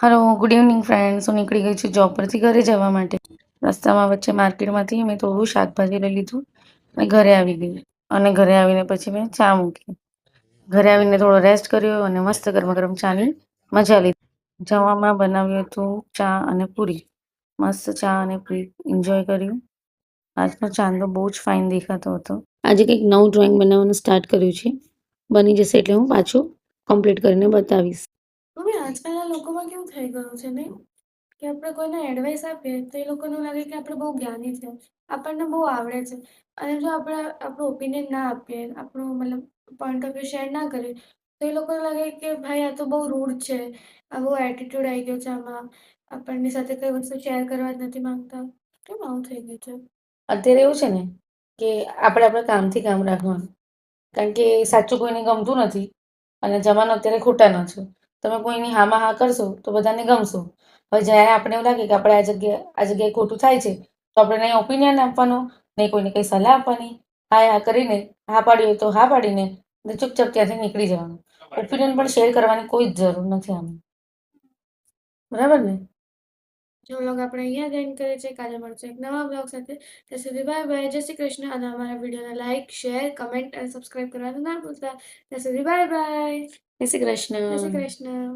Hello, good evening friends. હું નીકળી ગઈ છું જોબ પરથી ઘરે જવા માટે. રસ્તામાં વચ્ચે માર્કેટમાંથી મેં થોડું શાકભાજી લઈ લીધું અને ઘરે આવી ગઈ. અને ઘરે આવીને પછી મેં ચા મૂકી. ઘરે આવીને થોડો રેસ્ટ કર્યો અને મસ્ત ગરમા ગરમ ચાની મજા લીધી. જવામાં બનાવ્યું હતું ચા અને પૂરી. મસ્ત ચા અને પૂરી એન્જોય કર્યું. આજનો ચાંદો બહુ જ ફાઇન દેખાતો હતો. આજે કંઈક નવું ડ્રોઈંગ બનાવવાનું સ્ટાર્ટ કર્યું છે. બની જશે એટલે હું પાછું કમ્પ્લીટ કરીને બતાવીશ. મમ્મી, આજકાલના લોકોમાં કેવું થઈ ગયું છે નહીં, કે આપણે કોઈને એડવાઇસ આપીએ તો એ લોકોને લાગે કે આપણે બહુ જ્ઞાની છે, આપણને બહુ આવડે છે. અને જો આપણે આપણું ઓપિનિયન ના આપીએ, આપણું મતલબ પોઈન્ટ ઓફ વ્યૂ શેર ના કરીએ, તો એ લોકોને લાગે કે ભાઈ આ તો બહુ રૂડ છે, આ બહુ એટીટ્યુડ આવી ગયો છે આમાં, આપણની સાથે કઈ વસ્તુ શેર કરવા જ નથી માંગતા. કેમ આવું થઈ ગયું છે? અત્યારે એવું છે ને કે આપણે આપણા કામથી કામ રાખવાનું. કારણ કે સાચું કોઈને ગમતું નથી અને જમાનો અત્યારે ખોટાનો છે. તમે કોઈની હામાં હા કરશો તો બધાને ગમશો. હવે જ્યારે આપણે એવું લાગે કે આપણે આ જગ્યાએ ખોટું થાય છે, તો આપણે નહીં ઓપિનિયન આપવાનો, નહીં કોઈને કંઈ સલાહ આપવાની. હા કરીને હા પાડી હોય તો હા પાડીને ચૂપચાપ ત્યાંથી નીકળી જવાનું. ઓપિનિયન પણ શેર કરવાની કોઈ જ જરૂર નથી આમાં. બરાબર ને? જો વ્લોગ આપણે અહીંયા જ એન્ડ કરીએ છીએ. કાલે મળશું એક નવા વ્લોગ સાથે. ત્યાં સુધી બાય બાય, જય શ્રી કૃષ્ણ. અને અમારા વિડીયોને લાઇક, શેર, કમેન્ટ અને સબસ્ક્રાઈબ કરવાનું ના ભૂલતા. ત્યાં સુધી બાય બાય, જય શ્રી કૃષ્ણ. જય શ્રી કૃષ્ણ.